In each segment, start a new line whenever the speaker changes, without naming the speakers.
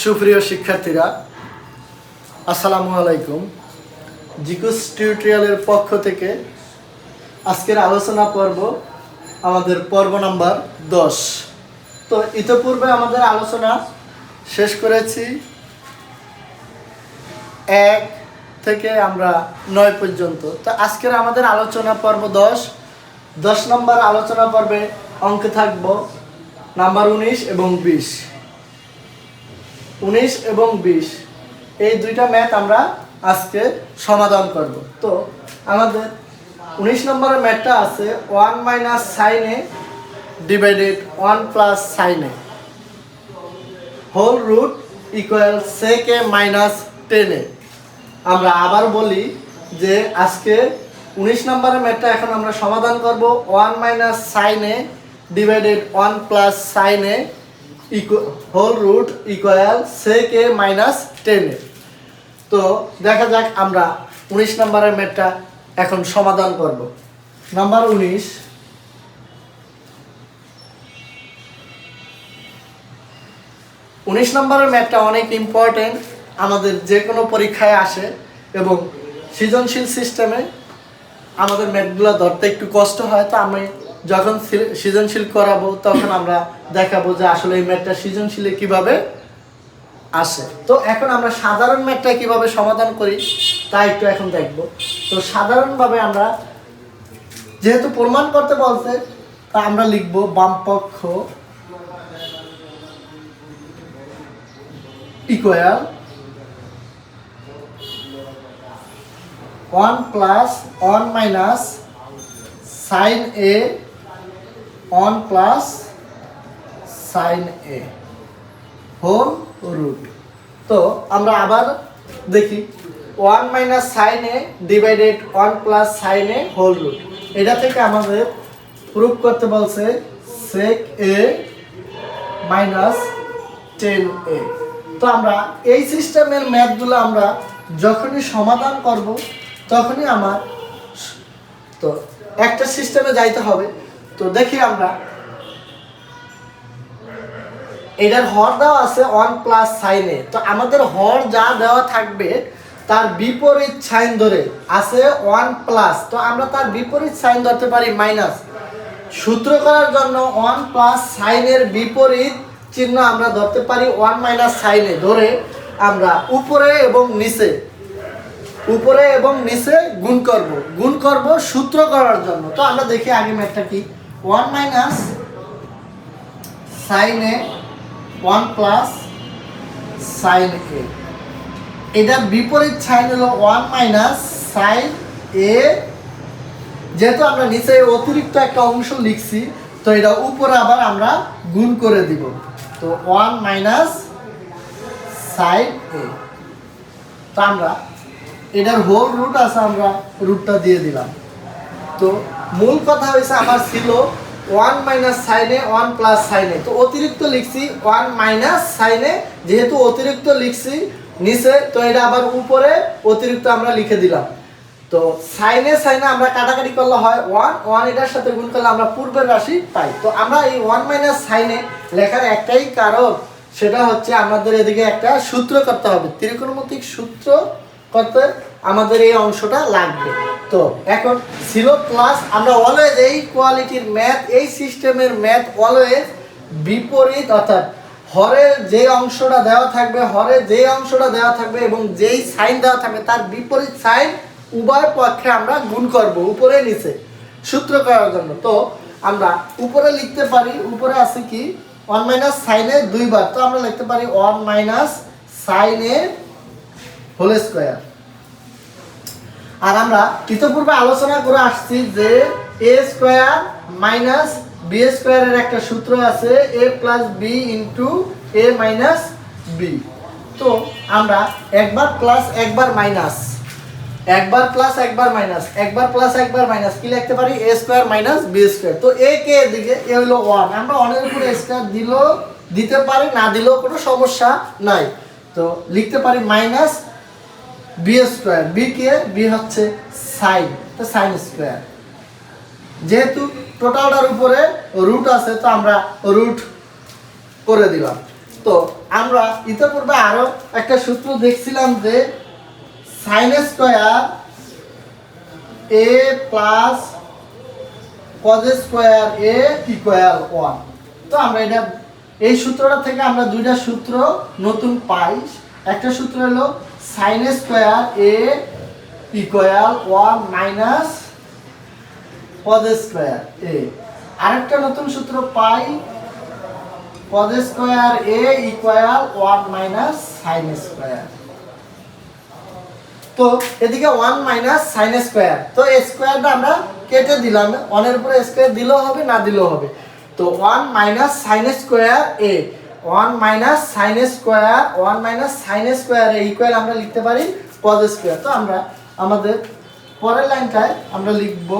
সুপ্রিয় শিক্ষার্থীরা, আসসালামু আলাইকুম। জিকুস টিউটোরিয়ালের পক্ষ থেকে আজকের আলোচনা পর্ব আমাদের পর্ব নাম্বার 10। তো ইতিপূর্বে আমাদের আলোচনা শেষ করেছি 1 থেকে আমরা 9 পর্যন্ত। তো আজকের আমাদের আলোচনা পর্ব 10 নম্বর আলোচনা পর্বে অঙ্ক থাকব নাম্বার 19 এবং 20। 19 এবং 20 এই দুইটা ম্যাথ আমরা আজকে সমাধান করব। তো আমাদের 19 নম্বরের ম্যাথটা আছে 1 মাইনাস সাইন এ ডিভাইডেড 1 প্লাস সাইন এ হোল রুট ইকুয়াল সেক এ মাইনাস 10 এ। আমরা আবার বলি যে আজকে 19 নম্বরের ম্যাথটা এখন আমরা সমাধান করব 1 মাইনাস সাইন এ ডিভাইডেড 1 প্লাস সাইন এ হোল রুট ইকুয়াল সেক এ মাইনাস 10 এ। তো দেখা যাক আমরা 19 নম্বরের ম্যাথটা এখন সমাধান করব। নাম্বার 19 নম্বরের ম্যাথটা অনেক ইম্পর্টেন্ট, আমাদের যে কোনো পরীক্ষায় আসে এবং সৃজনশীল সিস্টেমে আমাদের ম্যাথগুলো ধরতে একটু কষ্ট হয়। তো আমি যখন সৃজনশীল করাবো তখন আমরা দেখাবো যে আসলে এই ম্যাথটা সৃজনশীলে কিভাবে আসে। তো এখন আমরা সাধারণ ম্যাথটা কিভাবে সমাধান করি তা একটু এখন দেখব। তো সাধারণভাবে আমরা যেহেতু প্রমাণ করতে বলছে তা আমরা লিখব বামপক্ষ ইকুয়াল 1 প্লাস 1 মাইনাস সাইন এ 1 প্লাস সাইন এ হোল রুট। তো আমরা আবার দেখি 1 মাইনাস সাইন এ ডিভাইডেড 1 প্লাস সাইন এ হোল রুট। এটা থেকে আমাদের প্রুফ করতে বলছে সেক এ মাইনাস 10 এ। তো আমরা এই সিস্টেমের ম্যাথগুলো আমরা যখনই সমাধান করব তখনই আমার তো একটা সিস্টেমে যাইতে হবে। তো দেখি আমরা এটার হর দেওয়া আছে 1 প্লাস সাইন এ। তো আমাদের হর যা দেওয়া থাকবে তার বিপরীত সাইন ধরে আছে 1 প্লাস, তো আমরা তার বিপরীত সাইন ধরতে পারি মাইনাস। সূত্র করার জন্য 1 প্লাস সাইনের বিপরীত চিহ্ন আমরা ধরতে পারি 1 মাইনাস সাইনে ধরে আমরা উপরে এবং নিচে গুণ করব সূত্র করার জন্য। তো আমরা দেখি আগে ম্যাথটা কি 1 মাইনাস সাইন এ 1 প্লাস সাইন এ, এটার বিপরীত সাইন হলো 1 মাইনাস সাইন এ। যেহেতু আমরা নিচে অতিরিক্ত একটা অংশ লিখছি তো এটা উপরে আবার আমরা গুণ করে দিব। তো 1 মাইনাস সাইন এ। তো আমরা এটার হোল রুট আছে, আমরা রুটটা দিয়ে দিলাম। তো মূল কথা হয়েছে আমার ছিল 1 মাইনাস সাইনে 1 প্লাস সাইনে, তো অতিরিক্ত লিখছি 1 মাইনাস সাইনে, যেহেতু অতিরিক্ত লিখছি নিচে তো এটা আবার উপরে অতিরিক্ত আমরা লিখে দিলাম। তো সাইনে আমরা কাটাকাটি করলে হয় 1 এটার সাথে গুণ করলে আমরা পূর্বের রাশি পাই। তো আমরা এই 1 মাইনাস সাইনে লেখার একটাই কারণ, সেটা হচ্ছে আমাদের এদিকে একটা সূত্র করতে হবে, ত্রিকোণমিতিক সূত্র করতে আমাদের এই অংশটা লাগবে। তো এখন ছিল প্লাস, আমরা অলওয়েজ এই কোয়ালিটির ম্যাথ, এই সিস্টেমের ম্যাথ অলওয়েজ বিপরীত, অর্থাৎ হরে যে অংশটা দেওয়া থাকবে এবং যেই সাইন দেওয়া থাকবে তার বিপরীত সাইন উভয় পক্ষে আমরা গুণ করব উপরে নিচে সূত্র করার জন্য। তো আমরা উপরে লিখতে পারি, উপরে আছে কি 1 মাইনাস সাইনে 2 বার, তো আমরা লিখতে পারি 1 মাইনাস সাইন এ হোল স্কয়ার। আর আমরা ইতিপূর্বে আলোচনা করে আসছি যে এ স্কয়ার মাইনাস বি স্কয়ারের একটা সূত্র আছে এ প্লাস বি ইন্টু এ মাইনাস বি। তো আমরা একবার প্লাস একবার মাইনাস, একবার প্লাস একবার মাইনাস, একবার প্লাস একবার মাইনাস কি লিখতে পারি এ স্কয়ার মাইনাস বি স্কয়ার। তো এ কে এদিকে এ হলো 1, আমরা 1 এর উপরে স্কয়ার দিতে পারি, না দিলেও কোনো সমস্যা নাই। তো লিখতে পারি minus B square, B K B হচ্ছে সাইন, তো সাইন স্কয়ার। যেহেতু টোটালটার উপরে রুট আছে তো আমরা রুট করে দিলাম। তো আমরা ইতিপূর্বে আরো একটা সূত্র দেখছিলাম যে sign square A plus cos square A equal 1। তো আমরা এটা এই সূত্রটা থেকে আমরা দুইটা সূত্র নতুন পাই। একটা সূত্র হলো sign square A equal 1 minus cause square এ। আরেকটা নতুন সূত্র পাই cause square A equal 1 minus sine square. তো এদিকে 1 মাইনাস সাইন স্কয়ার, তো স্কয়ারটা আমরা কেটে দিলাম, 1 এর উপরে স্কয়ার দিলেও হবে না দিলেও হবে। তো 1 minus sine square A, 1 minus sine square 1 minus sine square A equal আমরা লিখতে পারি কজ স্কয়ার। তো আমরা আমাদের পরের লাইনটায় আমরা লিখব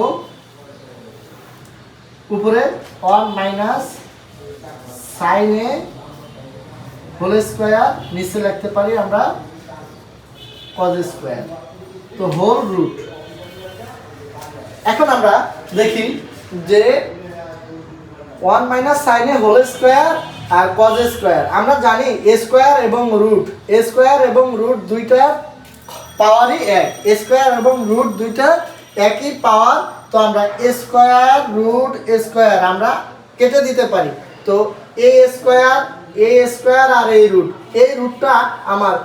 উপরে 1 মাইনাস সাইন এ হোল স্কয়ার, নিচে লিখতে পারি আমরা কজ স্কয়ার। তো হোল রুট। এখন আমরা দেখি যে 1 মাইনাস সাইন এ হোল স্কয়ার আর কজ স্কয়ার, আমরা জানি এ স্কয়ার এবং রুট, এ স্কয়ার এবং রুট দুইটার পাওয়ারই এক, এ স্কয়ার এবং রুট দুইটা একই পাওয়ার। তো আমরা এ স্কয়ার রুট এ স্কয়ার আমরা কেটে দিতে পারি। তো এ স্কয়ার আর এই রুট, এই রুটটা আমার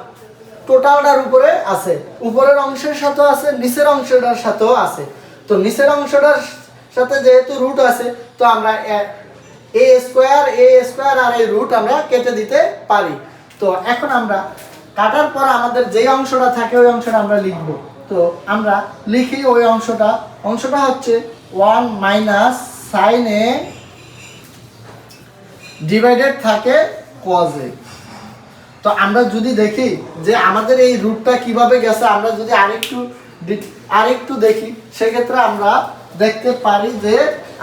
টোটালটার উপরে আছে, উপরের অংশের সাথেও আছে, নিচের অংশটার সাথেও আছে। তো নিচের অংশটার সাথে যেহেতু রুট আছে, তো আমরা এ স্কয়ার আর এই রুট আমরা কেটে দিতে পারি। তো এখন আমরা কাটার পর আমাদের যে অংশটা থাকে ওই অংশটা আমরা লিখব। তো আমরা লিখি ওই অংশটা হচ্ছে 1 মাইনাস সাইন এ ডিভাইডেড থাকে কজ এ। তো আমরা যদি দেখি যে আমাদের এই রুটটা কিভাবে গেছে, আমরা যদি আরেকটু দেখি, সেক্ষেত্রে আমরা দেখতে পারি যে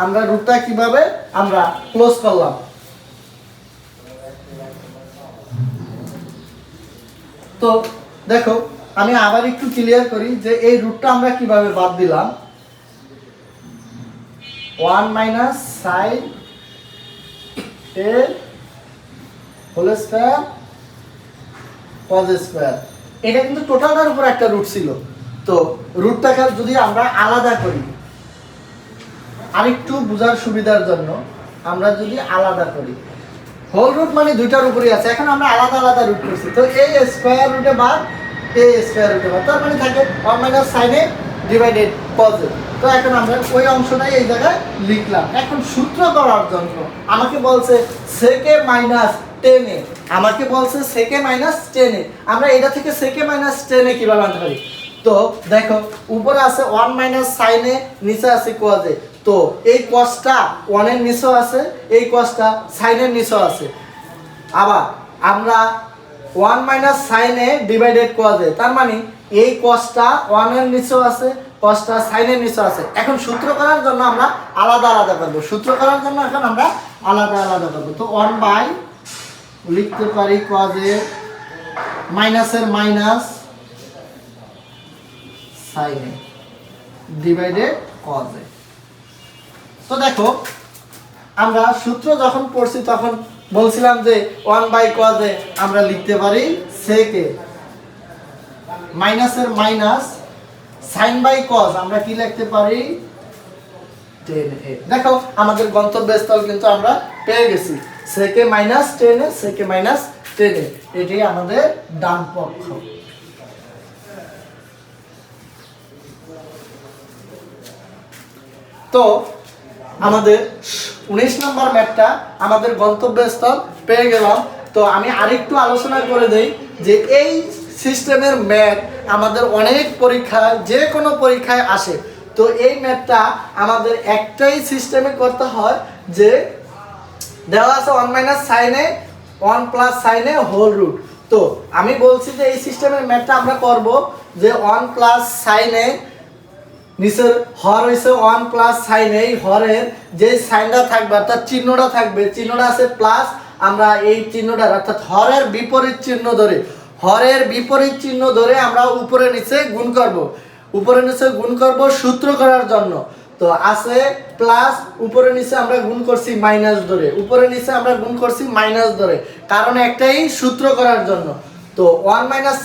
আমরা রুটটা কিভাবে আমরা ক্লোজ করলাম। তো দেখো আমি আবার একটু ক্লিয়ার করি যে এই রুটটা আমরা কিভাবে বাদ দিলাম। 1 মাইনাস সাইন এ হোল স্কয়ার কজ স্কয়ার, এটা কিন্তু টোটালটার উপর একটা রুট ছিল। তো রুটটাকে যদি আমরা আলাদা করি, আরেকটু বোঝার সুবিধার জন্য আমরা যদি আলাদা করি, হোল রুট মানে দুইটার উপরেই আছে, এখন আমরা আলাদা আলাদা রুট করছি। তো এই স্কয়ার রুটে বাদ এই স্কয়ার রুটে বাদ, তার মানে থাকে 1 মাইনাস সাইন এ ডিভাইডেড কজ এ। তো এখন আমরা ওই অংশটাই এই জায়গায় লিখলাম। এখন সূত্র করার জন্য আমাকে বলছে সেকে মাইনাস 10 এ, আমাকে বলছে সেকে মাইনাস 10 এ, আমরা এটা থেকে সেকে মাইনাস 10 এ কিভাবে আনতে পারি। তো দেখো উপরে আছে 1 মাইনাস সাইন এ, নিচে আছে কজ এ। তো এই কজটা 1 এর নিচেও আছে, এই কজটা সাইন এর নিচেও আছে। আবার আমরা 1 মাইনাস সাইন এ ডিভাইডেড কজ এ, তার মানে এই কজটা 1 এর নিচেও আছে, কজটা সাইন এর নিচেও আছে। এখন সূত্র করার জন্য আমরা আলাদা আলাদা করব, সূত্র করার জন্য এখন আমরা আলাদা আলাদা করব। তো 1 বাই লিখতে পারি কজ এ মাইনাসের মাইনাস সাইন এ ডিভাইডেড কজ এ। তো দেখো আমরা সূত্র যখন পড়ছি তখন বলছিলাম যে 1 বাই কজ এ আমরা লিখতে পারি সেক এ, মাইনাসের মাইনাস সাইন বাই কজ আমরা কি লিখতে পারি 10 এ। দেখো আমাদের গন্তব্যস্থল কিন্তু আমরা পেয়ে গেছি, সেকে মাইনাস 10 এ, সেকে মাইনাস 10 এ, এটাই আমাদের ডান পক্ষ। তো আমাদের 19 নম্বর ম্যাথটা আমাদের গন্তব্যস্থল পেয়ে গেলাম। তো আমি আরেকটু আলোচনা করে দেই যে এই সিস্টেমের ম্যাথ আমাদের অনেক পরীক্ষায়, যে কোনো পরীক্ষায় আসে। তো এই ম্যাথটা আমাদের একটাই সিস্টেমে করতে হয় যে দেওয়া আছে 1 মাইনাস সাইন এ 1 প্লাস সাইন এ হোল রুট। তো আমি বলছি যে এই সিস্টেমের ম্যাথটা আমরা করব যে 1 প্লাস সাইন এ, নিচের হর হইছে 1 প্লাস সাইন এ, হরের যে সাইনটা থাকবে অর্থাৎ চিহ্নটা থাকবে, চিহ্নটা আছে প্লাস, আমরা এই চিহ্নটা অর্থাৎ হরের বিপরীত চিহ্ন ধরে, হরের বিপরীত চিহ্ন ধরে আমরা উপরে নিচে গুণ করব, উপরে নিচে গুণ করব সূত্র করার জন্য। তো আছে প্লাস, উপরে নিচে আমরা গুণ করছি মাইনাস ধরে, উপরে নিচে আমরা গুণ করছি মাইনাস ধরে, কারণ একটাই সূত্র করার জন্য। তো 1 মাইনাস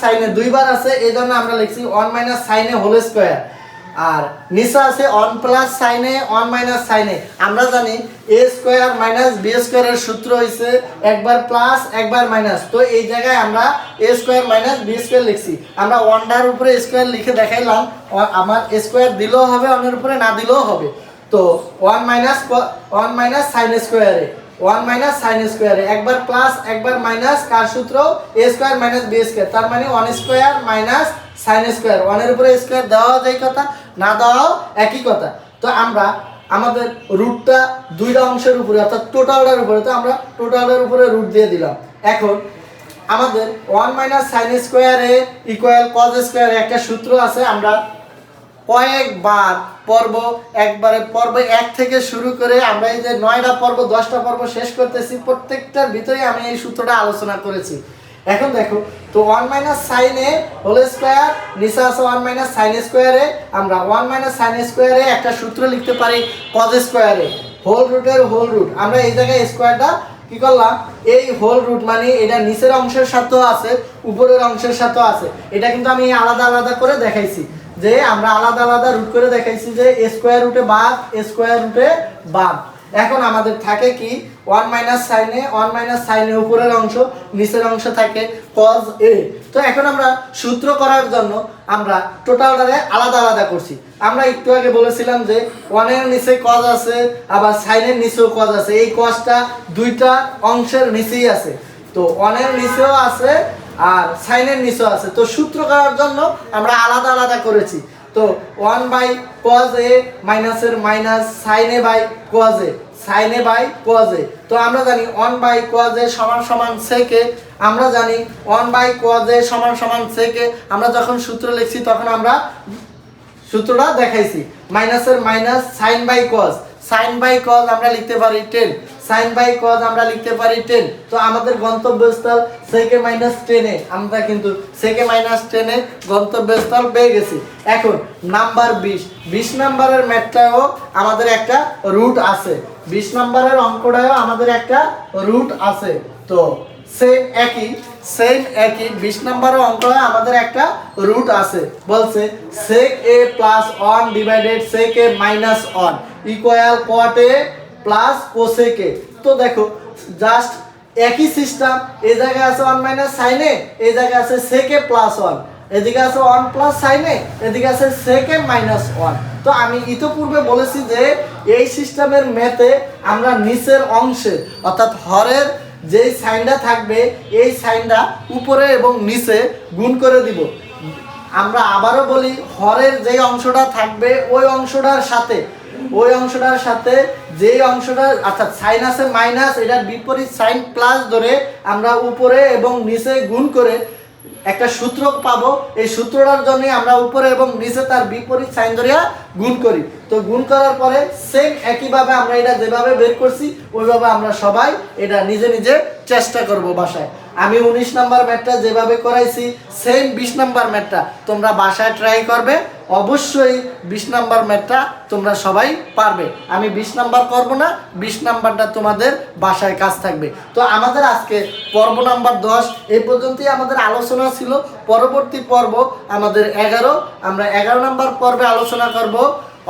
সাইনে দুইবার আছে, এই জন্য আমরা লিখছি 1 মাইনাস সাইনে হোল স্কোয়ার। আর নিচে আছে 1 প্লাস সাইনে 1 মাইনাস সাইনে। আমরা জানি এ স্কোয়ার মাইনাস বি স্কোয়ারের সূত্র হয়েছে একবার প্লাস একবার মাইনাস। তো এই জায়গায় আমরা এ স্কোয়ার মাইনাস বি স্কোয়ার লিখছি। আমরা ওয়ানটার উপরে স্কোয়ার লিখে দেখাইলাম, আমার স্কোয়ার দিলেও হবে, অনের উপরে না দিলেও হবে। তো 1 মাইনাস সাইন স্কোয়ারে, 1 মাইনাস সাইন স্কোয়ারে, একবার প্লাস একবার মাইনাস, কার সূত্র? এ স্কোয়ার মাইনাস বি স্কোয়ার। তার মানে 1 স্কোয়ার মাইনাস সাইন স্কোয়ার, 1 এর উপরে স্কোয়ার দেওয়া যায় কথা, না দেওয়াও একই কথা। তো আমরা আমাদের রুটটা দুইটা অংশের উপরে অর্থাৎ টোটালটার উপরে, তো আমরা টোটালের উপরে রুট দিয়ে দিলাম। এখন আমাদের 1 মাইনাস সাইন স্কোয়ারে ইকুয়াল কজ স্কোয়ারে একটা সূত্র আছে। আমরা কয়েকবার পর্ব 1 থেকে শুরু করে আমরা এই যে 9টা পর্ব 10টা পর্ব শেষ করতেছি, প্রত্যেকটার ভিতরে আমি এই সূত্রটা আলোচনা করেছি। এখন দেখো, তো 1 মাইনাস সাইনে হোল স্কোয়ার, নিচে আছে 1 মাইনাস সাইন স্কোয়ারে, আমরা 1 মাইনাস সাইন স্কোয়ারে একটা সূত্র লিখতে পারি কজ স্কোয়ারে, হোল রুটের হোল রুট। আমরা এই জায়গায় স্কোয়ারটা কি করলাম, এই হোল রুট মানে এটা নিচের অংশের সাথেও আছে উপরের অংশের সাথেও আছে। এটা কিন্তু আমি আলাদা আলাদা করে দেখাইছি, যে আমরা আলাদা আলাদা রুট করে দেখাইছি যে স্কোয়ার রুটে বাদ, স্কোয়ার রুটে বাদ। এখন আমাদের থাকে কি 1 মাইনাস সাইনে উপরের অংশ, নিচের অংশ থাকে কজ এ। তো এখন আমরা সূত্র করার জন্য আমরা টোটালটারে আলাদা আলাদা করছি। আমরা একটু আগে বলেছিলাম যে 1 এর নিচে কজ আছে, আবার সাইনের নিচেও কজ আছে। এই কজটা দুইটা অংশের নিচেই আছে, তো 1 এর নিচেও আছে আর সাইনের নিচেও আছে। তো সূত্র করার জন্য আমরা আলাদা আলাদা করেছি। তো 1 বাই কজ এ মাইনাসের মাইনাস, সাইনে বাই কজ এ, সাইনে বাই কজ এ। তো আমরা জানি 1 বাই কজ এ সমান সমান সেকে, আমরা জানি 1 বাই কজ এ সমান সমান সেকে। আমরা যখন সূত্র লিখছি তখন আমরা সূত্রটা দেখাইছি, মাইনাসের minus sine by cos, sine by cos আমরা লিখতে পারি 10, সাইন বাই কজ আমরা লিখতে পারি 10। তো আমাদের গন্তব্যস্থল সেকে মাইনাস 10 এ, আমরা কিন্তু সেকে মাইনাস 10 এ গন্তব্যস্থল পেয়ে গেছি। এখন নাম্বার 20 নাম্বারের ম্যাথটাও আমাদের একটা রুট আছে, 20 নাম্বারের অঙ্কটাও আমাদের একটা রুট আছে। তো সেম একই 20 নাম্বারের অঙ্কটা আমাদের একটা রুট আছে। বলছে sec a plus 1 divided sec a minus 1 equal cot a plus cosec a। তো দেখো জাস্ট একই সিস্টেম, এই জায়গায় আছে 1 মাইনাস সাইন এ, এই জায়গায় আছে sec a প্লাস 1, এদিকে আছে 1 প্লাস সাইন এ, এদিকে আছে sec a মাইনাস 1। তো আমি ইতিপূর্বে বলেছি যে এই সিস্টেমের ম্যাথে আমরা নিচের অংশে অর্থাৎ হরের যেই সাইনটা থাকবে এই সাইনটা উপরে এবং নিচে গুণ করে দিব। আমরা আবারও বলি, হরের যেই অংশটা থাকবে ওই অংশটার সাথে যেই অংশটা অর্থাৎ সাইন আছে মাইনাস, এটার বিপরীত সাইন প্লাস ধরে আমরা উপরে এবং নিচে গুণ করে একটা সূত্র পাবো। এই সূত্রটার জন্য আমরা উপরে এবং নিচে তার বিপরীত সাইন ধরিয়া গুণ করি। তো গুণ করার পরে সেম একইভাবে আমরা এটা যেভাবে বের করছি ওইভাবে আমরা সবাই এটা নিজে নিজে চেষ্টা করব বাসায়। আমি 19 নাম্বার ম্যাথটা যেভাবে করাইছি সেম 20 নাম্বার ম্যাথটা তোমরা বাসায় ট্রাই করবে, অবশ্যই 20 নাম্বার ম্যাথটা তোমরা সবাই পারবে। আমি 20 নাম্বার করব না, 20 নাম্বারটা তোমাদের বাসায় কাজ থাকবে। তো আমাদের আজকে পর্ব নাম্বার 10 এই পর্যন্তই আমাদের আলোচনা ছিল। পরবর্তী পর্ব আমাদের 11, আমরা 11 নাম্বার পর্বে আলোচনা করব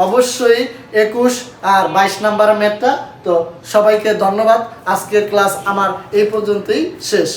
অবশ্যই 21 আর 22 নাম্বার ম্যাথটা। তো সবাইকে ধন্যবাদ, আজকের ক্লাস আমার এই পর্যন্তই শেষ।